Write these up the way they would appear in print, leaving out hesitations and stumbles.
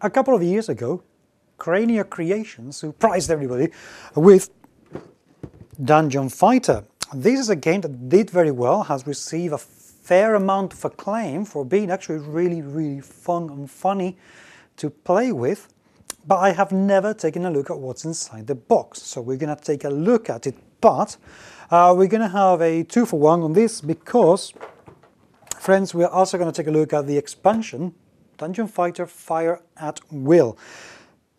A couple of years ago, Cranio Creations surprised everybody with Dungeon Fighter. This is a game that did very well, has received a fair amount of acclaim for being actually really fun and funny to play with, but I have never taken a look at what's inside the box, so we're going to take a look at it, but we're going to have a 2-for-1 on this because, friends, we're also going to take a look at the expansion, Dungeon Fighter Fire at Will.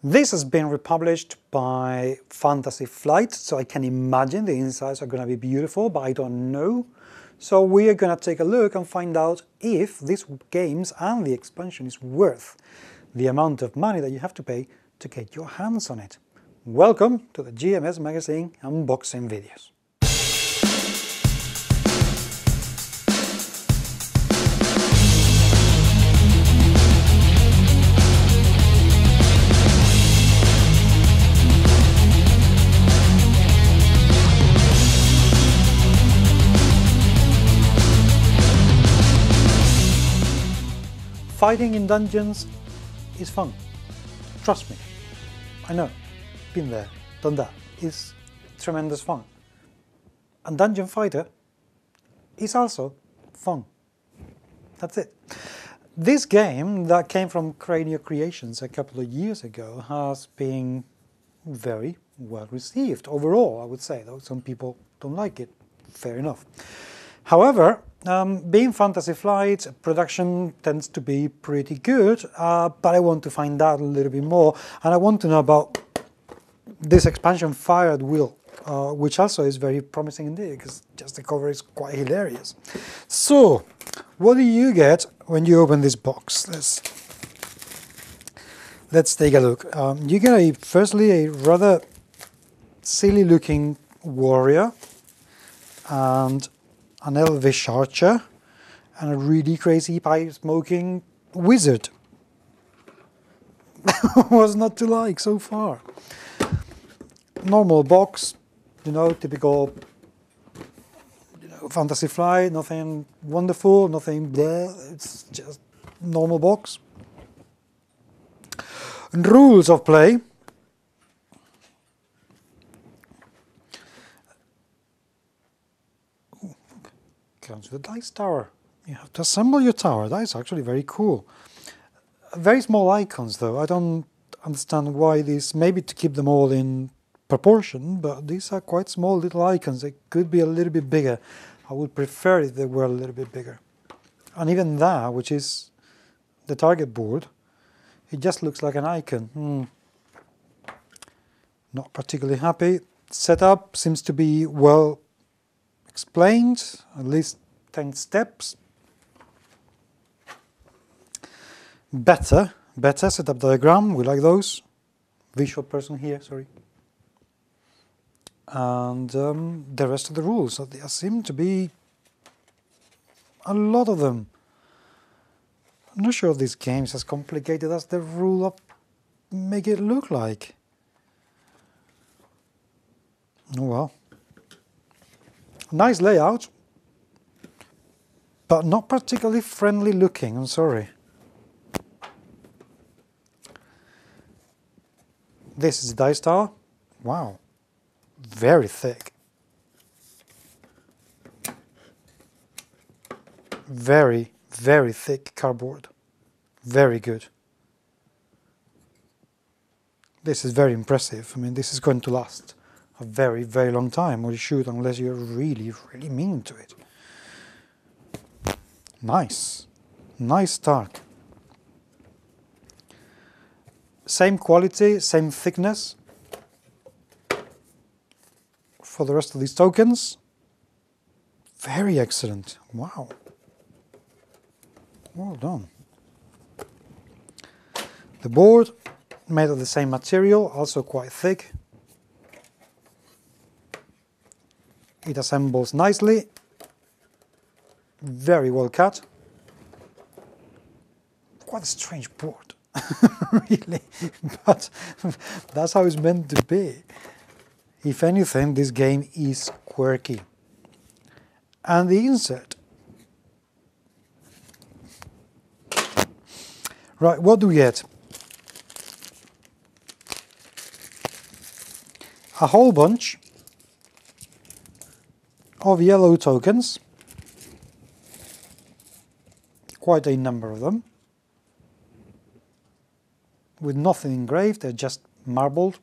This has been republished by Fantasy Flight, so I can imagine the insides are going to be beautiful, but I don't know. So we are going to take a look and find out if these games and the expansion is worth the amount of money that you have to pay to get your hands on it. Welcome to the GMS Magazine unboxing videos. Fighting in dungeons is fun. Trust me. I know. Been there, done that. It's tremendous fun. And Dungeon Fighter is also fun. That's it. This game that came from Cranio Creations a couple of years ago has been very well received overall, I would say, though some people don't like it. Fair enough. However, being Fantasy Flight, production tends to be pretty good, but I want to find out a little bit more, and I want to know about this expansion Fire at Will, which also is very promising indeed, because just the cover is quite hilarious. So, what do you get when you open this box? Let's take a look. You get firstly a rather silly looking warrior, and an elvish archer, and a really crazy pipe-smoking wizard. Was not to like so far. Normal box, typical, Fantasy Flight, nothing wonderful, nothing there, it's just normal box. Rules of play. Comes with a dice tower. You have to assemble your tower. That is actually very cool. Very small icons though. I don't understand why these, maybe to keep them all in proportion, but these are quite small little icons. They could be a little bit bigger. I would prefer if they were a little bit bigger. And even that, which is the target board, it just looks like an icon. Not particularly happy. Setup seems to be well explained, at least 10 steps. Better setup diagram, we like those. Visual person here, sorry. And the rest of the rules, so there seem to be a lot of them. I'm not sure if this game is as complicated as the rule up make it look like. Oh well. Nice layout, but not particularly friendly looking, I'm sorry. This is the dice tower. Wow, very thick. Very thick cardboard. Very good. This is very impressive. I mean, this is going to last a very long time, or you should, unless you're really mean to it. Nice start. Same quality, same thickness for the rest of these tokens. Very excellent. Wow. Well done. The board made of the same material, also quite thick. It assembles nicely, very well cut. Quite a strange board, really, but that's how it's meant to be. If anything, this game is quirky. And the insert. Right, what do we get? a whole bunch of yellow tokens, quite a number of them, with nothing engraved, they're just marbled,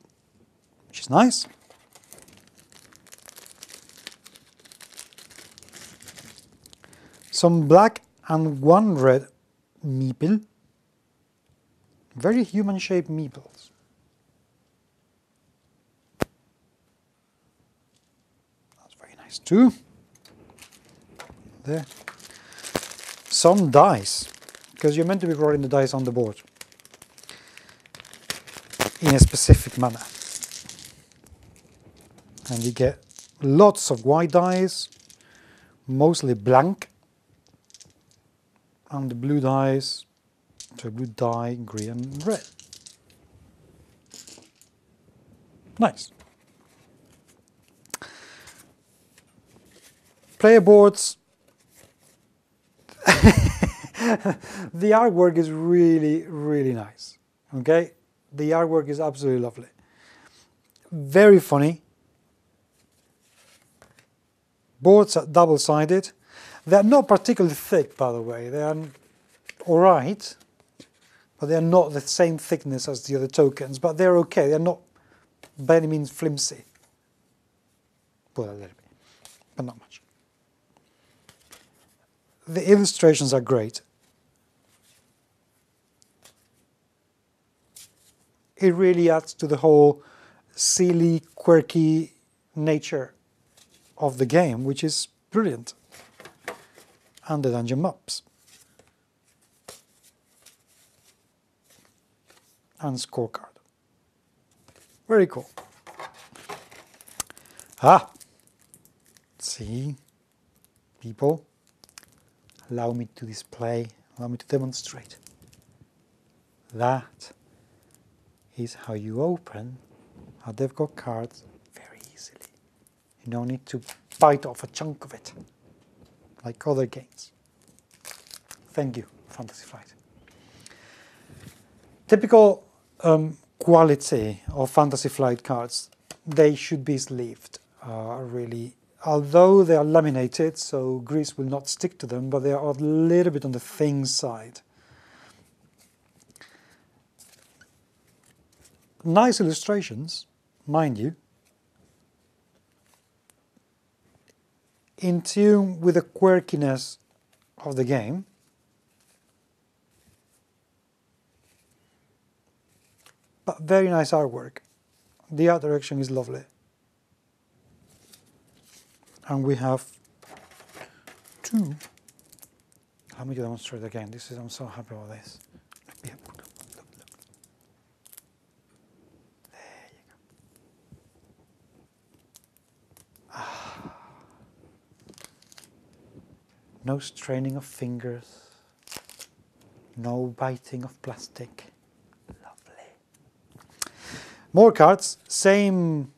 which is nice. Some black and one red meeple, very human-shaped meeples. That's very nice too. There. Some dice, because you're meant to be rolling the dice on the board in a specific manner. And you get lots of white dice, mostly blank, and the blue dice, so blue die, green and red. Nice. Player boards. The artwork is really, really nice. Okay? The artwork is absolutely lovely. Very funny. Boards are double-sided. They're not particularly thick, by the way. They are alright, but they are not the same thickness as the other tokens, but they're okay. They're not by any means flimsy. Well, a little bit, but not much. The illustrations are great. It really adds to the whole silly, quirky nature of the game, which is brilliant. And the dungeon maps. And scorecard. Very cool. Ah! See? People, allow me to display, allow me to demonstrate. That is how you open a They've Got Cards very easily. You don't need to bite off a chunk of it, like other games. Thank you, Fantasy Flight. Typical quality of Fantasy Flight cards, they should be sleeved, really. Although they are laminated, so grease will not stick to them, but they are a little bit on the thin side. Nice illustrations, mind you, in tune with the quirkiness of the game. But very nice artwork. The art direction is lovely. And we have two. Let me demonstrate again. I'm so happy about this. Look. There you go. No straining of fingers. No biting of plastic. More cards, same.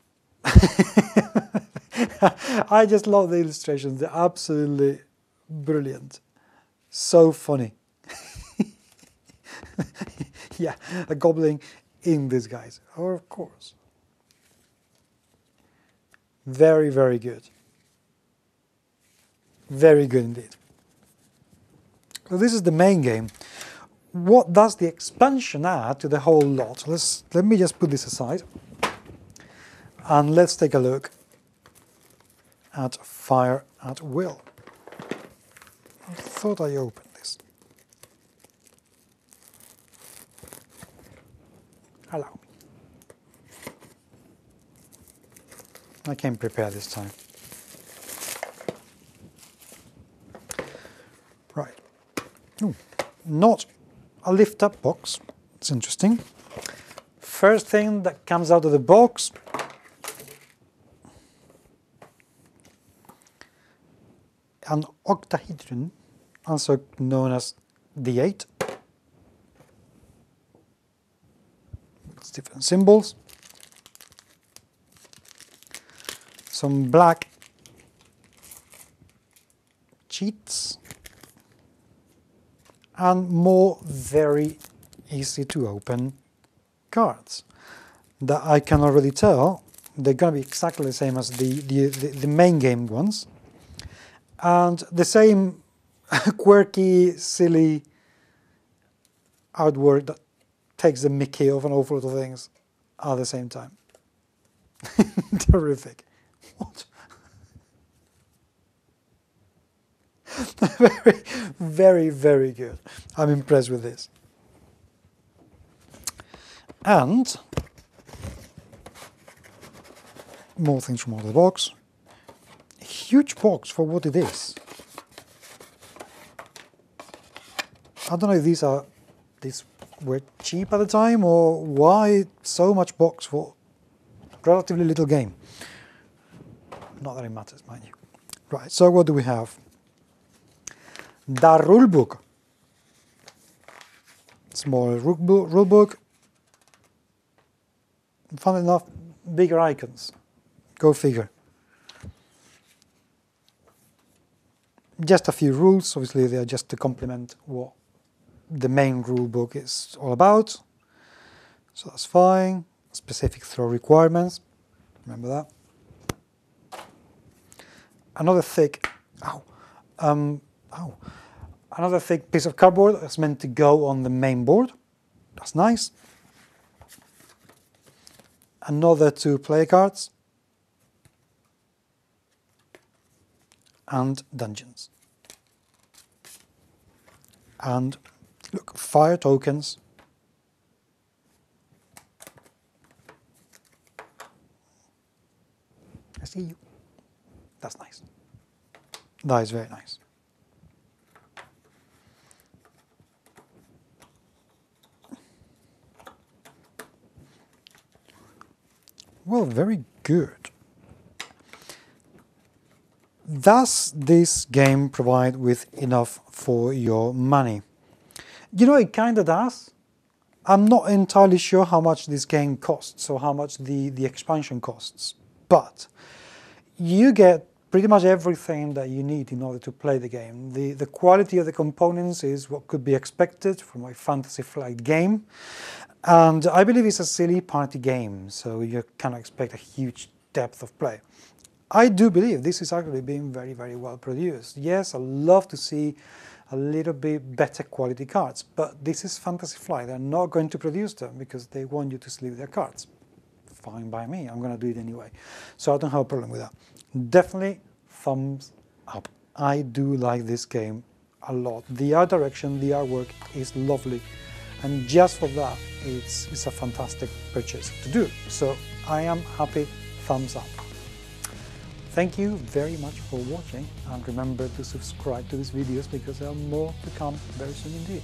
I just love the illustrations, they're absolutely brilliant. So funny. Yeah, a goblin in disguise, of course. Very, very good. Very good indeed. So this is the main game. What does the expansion add to the whole lot? Let me just put this aside and let's take a look at Fire at Will. I thought I opened this. Allow me. I came prepared this time. Right. Ooh, not a lift-up box. It's interesting. First thing that comes out of the box, an octahedron, also known as D8. It's different symbols. Some black cheats. And more very easy to open cards that I can already tell They're going to be exactly the same as the main game ones. And the same quirky, silly artwork that takes the mickey of an awful lot of things at the same time. Terrific. What? Very, very, very good. I'm impressed with this. And more things from out of the box. Huge box for what it is. I don't know if these were cheap at the time or why so much box for relatively little game. Not that it matters, mind you. Right, so what do we have? The rulebook. Small rulebook. Fun enough, bigger icons. Go figure. Just a few rules, obviously they are just to complement what the main rule book is all about. So that's fine. Specific throw requirements, remember that. Another thick, another thick piece of cardboard that's meant to go on the main board. That's nice. Another 2 play cards. And dungeons. And look, fire tokens. I see you. That's nice. That is very nice. Well, very good. Does this game provide with enough for your money? You know, it kind of does. I'm not entirely sure how much this game costs or how much the expansion costs, but you get pretty much everything that you need in order to play the game. The quality of the components is what could be expected from a Fantasy Flight game, and I believe it's a silly party game, so you cannot expect a huge depth of play. I do believe this is actually being very, very well produced. Yes, I love to see a little bit better quality cards, but this is Fantasy Flight. They're not going to produce them because they want you to sleeve their cards. Fine by me, I'm going to do it anyway. So I don't have a problem with that. Definitely thumbs up. I do like this game a lot. The art direction, the artwork is lovely, and just for that, it's a fantastic purchase to do. So I am happy, thumbs up. Thank you very much for watching, and remember to subscribe to these videos because there are more to come very soon indeed.